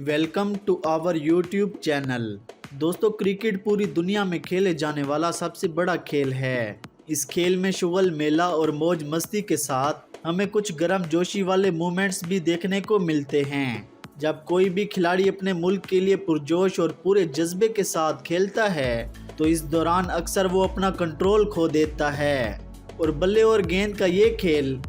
Welcome to our YouTube channel. दोस्तों, cricket पूरी दुनिया में खेले जाने वाला सबसे बड़ा खेल है। इस खेल में शुगल मेला और मौज मस्ती के साथ हमें कुछ गर्म जोशी वाले मोमेंट्स भी देखने को मिलते हैं। जब कोई भी खिलाड़ी अपने मुल्क के लिए पुरजोश और पूरे जज्बे के साथ खेलता है तो इस दौरान अक्सर वो अपना कंट्रोल खो देता है और बल्ले और गेंद का ये खेल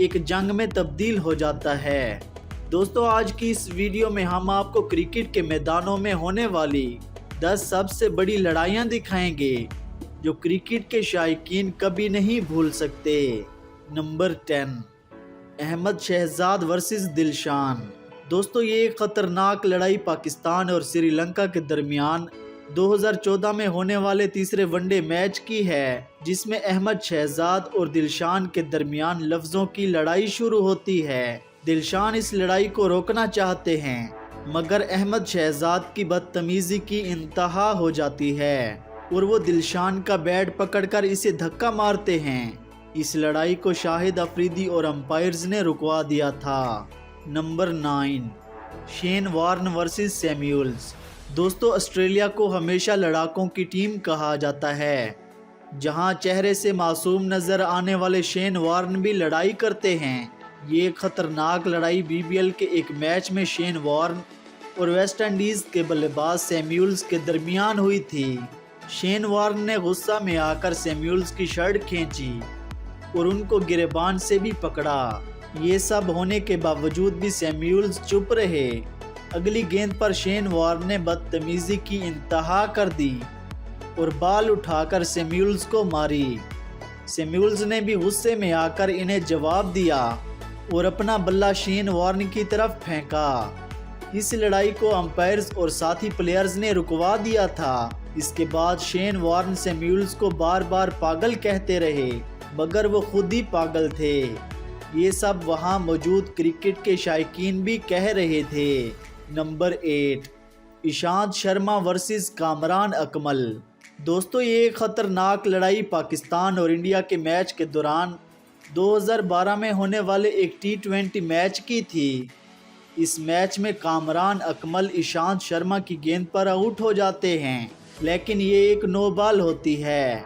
एक जंग में तब्दील हो जाता है। दोस्तों, आज की इस वीडियो में हम आपको क्रिकेट के मैदानों में होने वाली 10 सबसे बड़ी लड़ाइयाँ दिखाएंगे जो क्रिकेट के शायकीन कभी नहीं भूल सकते। Number 10, Ahmed Shehzad versus Dilshan. दोस्तों, ये एक खतरनाक लड़ाई पाकिस्तान और श्रीलंका के दरमियान 2014 में होने वाले तीसरे वनडे मैच की है, जिसमें अहमद शहजाद और दिलशान के दरमियान लफ्जों की लड़ाई शुरू होती है। दिलशान इस लड़ाई को रोकना चाहते हैं मगर अहमद शहजाद की बदतमीजी की इंतहा हो जाती है और वो दिलशान का बैट पकड़कर इसे धक्का मारते हैं। इस लड़ाई को शाहिद अफरीदी और अंपायर्स ने रुकवा दिया था। Number 9, Shane Warne versus Samuels. दोस्तों, ऑस्ट्रेलिया को हमेशा लड़ाकों की टीम कहा जाता है। जहां चेहरे से मासूम नजर आने वाले शेन वॉर्न भी लड़ाई करते हैं। ये खतरनाक लड़ाई बीबीएल के एक मैच में शेन वॉर्न और वेस्ट इंडीज के बल्लेबाज सैमुअल्स के दरमियान हुई थी। शेन वॉर्न ने गुस्सा में आकर सैमुअल्स की शर्ट खींची और उनको गिरेबान से भी पकड़ा। ये सब होने के बावजूद भी सैमुअल्स चुप रहे। अगली गेंद पर शेन वॉर्न ने बदतमीजी की इंतहा कर दी और बाल उठाकर सैमुअल्स को मारी। सैमुअल्स ने भी गुस्से में आकर इन्हें जवाब दिया और अपना बल्ला शेन वॉर्न की तरफ फेंका। इस लड़ाई को अंपायर्स और साथी प्लेयर्स ने रुकवा दिया था। इसके बाद शेन वॉर्न सैमुअल्स को बार बार पागल कहते रहे मगर वो खुद ही पागल थे। ये सब वहाँ मौजूद क्रिकेट के शायकीन भी कह रहे थे। Number 8, Ishant Sharma versus Kamran Akmal. दोस्तों, ये एक खतरनाक लड़ाई पाकिस्तान और इंडिया के मैच के दौरान 2012 में होने वाले एक T20 मैच की थी। इस मैच में कामरान अकमल ईशांत शर्मा की गेंद पर आउट हो जाते हैं, लेकिन ये एक नो बॉल होती है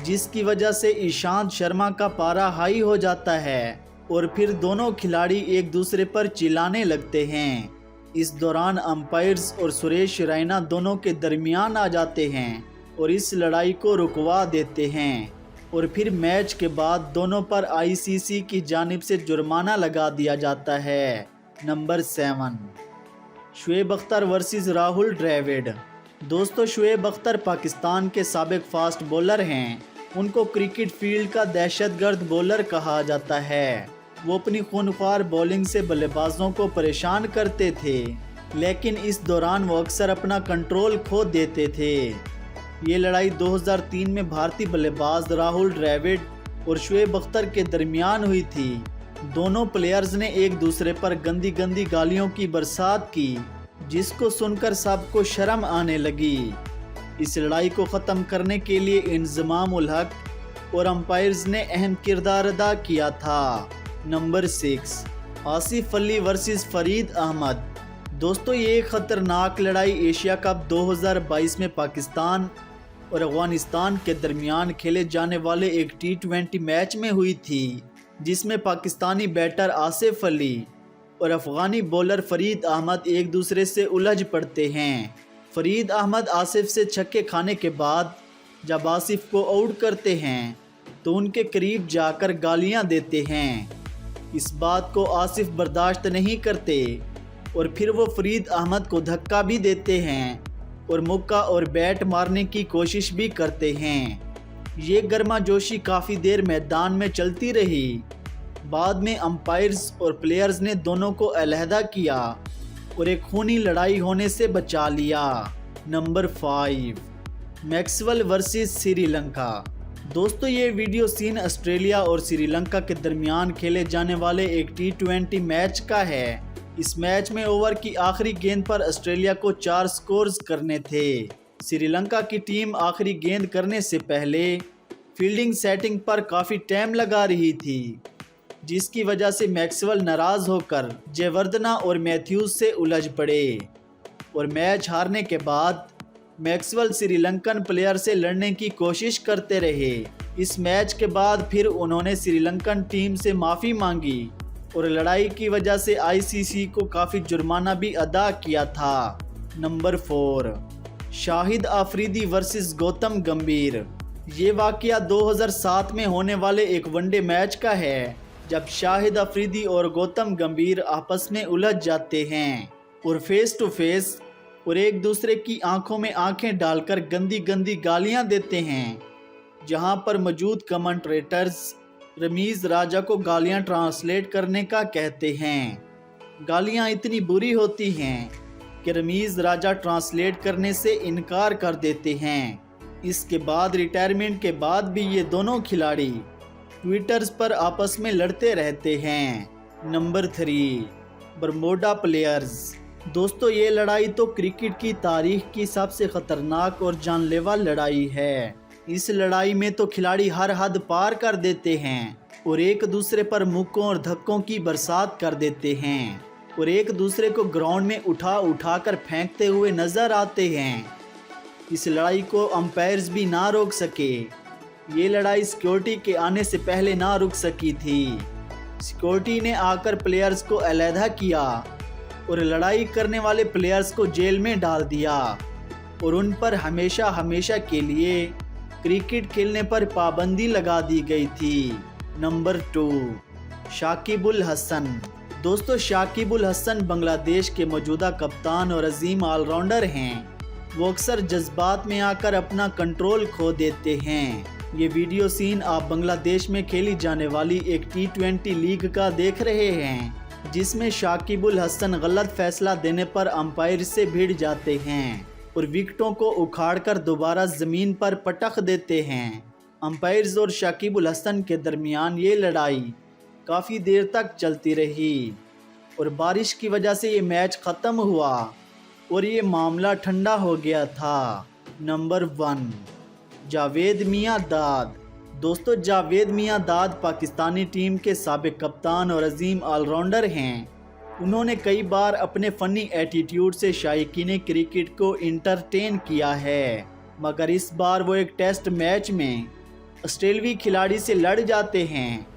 जिसकी वजह से ईशांत शर्मा का पारा हाई हो जाता है और फिर दोनों खिलाड़ी एक दूसरे पर चिल्लाने लगते हैं। इस दौरान अंपायर्स और सुरेश रैना दोनों के दरमियान आ जाते हैं और इस लड़ाई को रुकवा देते हैं और फिर मैच के बाद दोनों पर आईसीसी की जानिब से जुर्माना लगा दिया जाता है। Number 7, Shoaib Akhtar versus Rahul Dravid. दोस्तों, शुएब अख्तर पाकिस्तान के साबिक फास्ट बॉलर हैं। उनको क्रिकेट फील्ड का दहशतगर्द बॉलर कहा जाता है। वो अपनी खूनख्वार बॉलिंग से बल्लेबाजों को परेशान करते थे, लेकिन इस दौरान वो अक्सर अपना कंट्रोल खो देते थे। ये लड़ाई 2003 में भारतीय बल्लेबाज राहुल द्रविड़ और शुएब अख्तर के दरमियान हुई थी। दोनों प्लेयर्स ने एक दूसरे पर गंदी गंदी गालियों की बरसात की, जिसको सुनकर सबको शर्म आने लगी। इस लड़ाई को ख़त्म करने के लिए इंज़माम उल हक और अंपायर्स ने अहम किरदार अदा किया था। Number 6, Asif Ali versus Farid Ahmed. दोस्तों, ये एक खतरनाक लड़ाई एशिया कप 2022 में पाकिस्तान और अफगानिस्तान के दरमियान खेले जाने वाले एक T20 मैच में हुई थी, जिसमें पाकिस्तानी बैटर आसिफ अली और अफगानी बॉलर फरीद अहमद एक दूसरे से उलझ पड़ते हैं। फरीद अहमद आसिफ से छक्के खाने के बाद जब आसिफ को आउट करते हैं तो उनके करीब जाकर गालियां देते हैं। इस बात को आसिफ बर्दाश्त नहीं करते और फिर वो फरीद अहमद को धक्का भी देते हैं और मुक्का और बैट मारने की कोशिश भी करते हैं। ये गर्माजोशी काफ़ी देर मैदान में चलती रही। बाद में अंपायर्स और प्लेयर्स ने दोनों को अलहदा किया और एक खूनी लड़ाई होने से बचा लिया। Number 5, Maxwell versus Sri Lanka. दोस्तों, ये वीडियो सीन ऑस्ट्रेलिया और श्रीलंका के दरमियान खेले जाने वाले एक T20 मैच का है। इस मैच में ओवर की आखिरी गेंद पर ऑस्ट्रेलिया को 4 स्कोर्स करने थे। श्रीलंका की टीम आखिरी गेंद करने से पहले फील्डिंग सेटिंग पर काफ़ी टाइम लगा रही थी, जिसकी वजह से मैक्सवेल नाराज़ होकर जयवर्धना और मैथ्यूज से उलझ पड़े। और मैच हारने के बाद मैक्सवेल श्रीलंकन प्लेयर से लड़ने की कोशिश करते रहे। इस मैच के बाद फिर उन्होंने श्रीलंकन टीम से माफ़ी मांगी और लड़ाई की वजह से आईसीसी को काफ़ी जुर्माना भी अदा किया था। नंबर 4, शाहिद अफरीदी वर्सेस गौतम गंभीर। ये वाकया 2007 में होने वाले एक वनडे मैच का है, जब शाहिद अफरीदी और गौतम गंभीर आपस में उलझ जाते हैं और फेस टू फेस और एक दूसरे की आंखों में आंखें डालकर गंदी गंदी गालियां देते हैं। जहां पर मौजूद कमेंटेटर्स रमीज राजा को गालियां ट्रांसलेट करने का कहते हैं। गालियां इतनी बुरी होती हैं कि रमीज राजा ट्रांसलेट करने से इनकार कर देते हैं। इसके बाद रिटायरमेंट के बाद भी ये दोनों खिलाड़ी ट्विटर्स पर आपस में लड़ते रहते हैं। Number 3, Bermuda players. दोस्तों, ये लड़ाई तो क्रिकेट की तारीख की सबसे खतरनाक और जानलेवा लड़ाई है। इस लड़ाई में तो खिलाड़ी हर हद पार कर देते हैं और एक दूसरे पर मुक्कों और धक्कों की बरसात कर देते हैं और एक दूसरे को ग्राउंड में उठा कर फेंकते हुए नजर आते हैं। इस लड़ाई को अंपायर्स भी ना रोक सके। ये लड़ाई सिक्योरिटी के आने से पहले ना रुक सकी थी। सिक्योरिटी ने आकर प्लेयर्स को अलहदा किया और लड़ाई करने वाले प्लेयर्स को जेल में डाल दिया और उन पर हमेशा हमेशा के लिए क्रिकेट खेलने पर पाबंदी लगा दी गई थी। नंबर 2, शाकिब उल हसन। दोस्तों, शाकिब उल हसन बांग्लादेश के मौजूदा कप्तान और अजीम ऑलराउंडर हैं। वो अक्सर जज्बात में आकर अपना कंट्रोल खो देते हैं। ये वीडियो सीन आप बांग्लादेश में खेली जाने वाली एक T20 लीग का देख रहे हैं, जिसमें शाकिब उल हसन गलत फैसला देने पर अंपायर से भिड़ जाते हैं और विकेटों को उखाड़कर दोबारा ज़मीन पर पटक देते हैं। अंपायर्स और शाकिब उल हसन के दरमियान ये लड़ाई काफ़ी देर तक चलती रही और बारिश की वजह से ये मैच ख़त्म हुआ और ये मामला ठंडा हो गया था। नंबर 1, जावेद मियां दाद। दोस्तों, जावेद मियां दाद पाकिस्तानी टीम के साबिक कप्तान और अजीम ऑलराउंडर हैं। उन्होंने कई बार अपने फ़नी एटीट्यूड से शायकीन क्रिकेट को इंटरटेन किया है, मगर इस बार वो एक टेस्ट मैच में ऑस्ट्रेलवी खिलाड़ी से लड़ जाते हैं।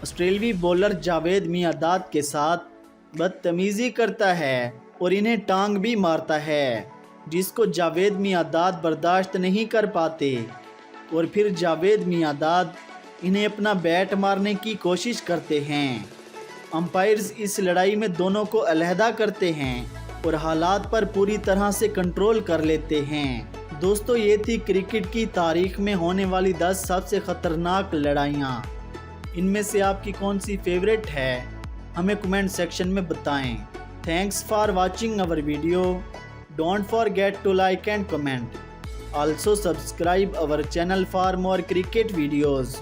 ऑस्ट्रेलवी बॉलर जावेद मियां दाद के साथ बदतमीज़ी करता है और इन्हें टांग भी मारता है, जिसको जावेद मियां दाद बर्दाश्त नहीं कर पाते और फिर जावेद मियां दाद इन्हें अपना बैट मारने की कोशिश करते हैं। अंपायर्स इस लड़ाई में दोनों को अलहदा करते हैं और हालात पर पूरी तरह से कंट्रोल कर लेते हैं। दोस्तों, ये थी क्रिकेट की तारीख में होने वाली 10 सबसे ख़तरनाक लड़ाइयाँ। इनमें से आपकी कौन सी फेवरेट है, हमें कमेंट सेक्शन में बताएं। Thanks for watching our video. Don't forget to like and comment. Also subscribe our channel for more cricket videos.